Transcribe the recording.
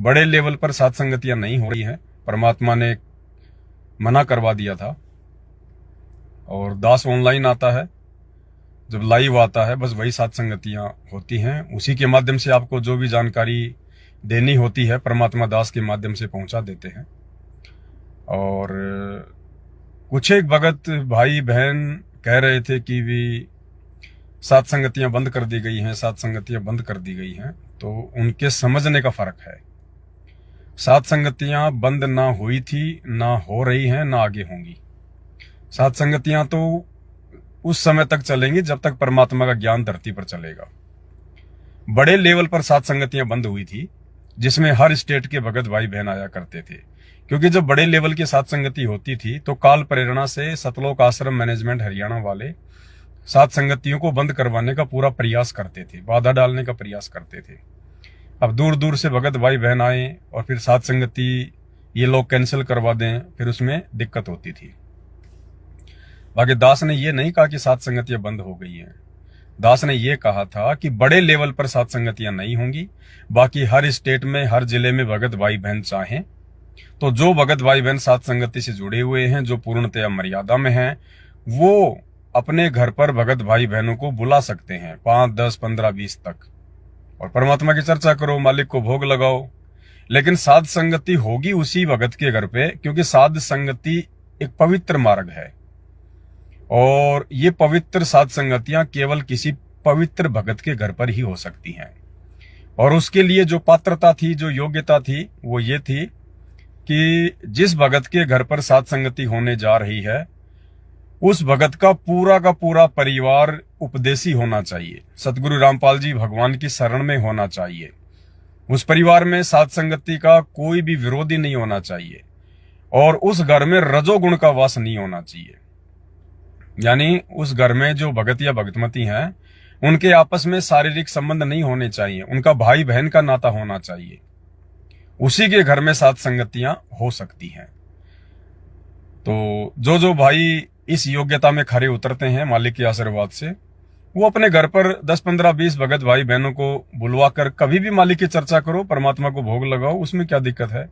बड़े लेवल पर साध संगतियां नहीं हो रही हैं। परमात्मा ने मना करवा दिया था। और दास ऑनलाइन आता है, जब लाइव आता है बस वही साध संगतियां होती हैं। उसी के माध्यम से आपको जो भी जानकारी देनी होती है परमात्मा दास के माध्यम से पहुंचा देते हैं। और कुछ एक भगत भाई बहन कह रहे थे कि भी साध संगतियां बंद कर दी गई हैं, साध संगतियां बंद कर दी गई हैं। तो उनके समझने का फर्क है। साध संगतियां बंद ना हुई थी, ना हो रही हैं, ना आगे होंगी। साध संगतियां तो उस समय तक चलेंगी जब तक परमात्मा का ज्ञान धरती पर चलेगा। बड़े लेवल पर साध संगतियां बंद हुई थी, जिसमें हर स्टेट के भगत भाई बहन आया करते थे। क्योंकि जब बड़े लेवल की साध संगति होती थी तो काल प्रेरणा से सतलोक आश्रम मैनेजमेंट हरियाणा वाले साध संगतियों को बंद करवाने का पूरा प्रयास करते थे, बाधा डालने का प्रयास करते थे। अब दूर दूर से भगत भाई बहन आए और फिर साध संगति ये लोग कैंसिल करवा दें, फिर उसमें दिक्कत होती थी। बाकी दास ने ये नहीं कहा कि साध संगतियां बंद हो गई हैं। दास ने ये कहा था कि बड़े लेवल पर साध संगतियां नहीं होंगी। बाकी हर स्टेट में, हर जिले में भगत भाई बहन चाहें तो जो भगत भाई बहन साध संगति से जुड़े हुए हैं, जो पूर्णतया मर्यादा में हैं, वो अपने घर पर भगत भाई बहनों को बुला सकते हैं 5, 10, 15, 20 तक, और परमात्मा की चर्चा करो, मालिक को भोग लगाओ। लेकिन साध संगति होगी उसी भगत के घर पे, क्योंकि साध संगति एक पवित्र मार्ग है। और ये पवित्र साध संगतियां केवल किसी पवित्र भगत के घर पर ही हो सकती हैं। और उसके लिए जो पात्रता थी, जो योग्यता थी, वो ये थी कि जिस भगत के घर पर साध संगति होने जा रही है उस भगत का पूरा परिवार उपदेशी होना चाहिए, सतगुरु रामपाल जी भगवान की शरण में होना चाहिए। उस परिवार में साध संगति का कोई भी विरोधी नहीं होना चाहिए, और उस घर में रजोगुण का वास नहीं होना चाहिए। यानी उस घर में जो भगत या भगतमती हैं उनके आपस में शारीरिक संबंध नहीं होने चाहिए, उनका भाई बहन का नाता होना चाहिए। उसी के घर में साध संगतियां हो सकती हैं। तो जो भाई इस योग्यता में खरे उतरते हैं मालिक के आशीर्वाद से, वो अपने घर पर 10, 15, 20 भगत भाई बहनों को बुलवा कर कभी भी मालिक की चर्चा करो, परमात्मा को भोग लगाओ, उसमें क्या दिक्कत है।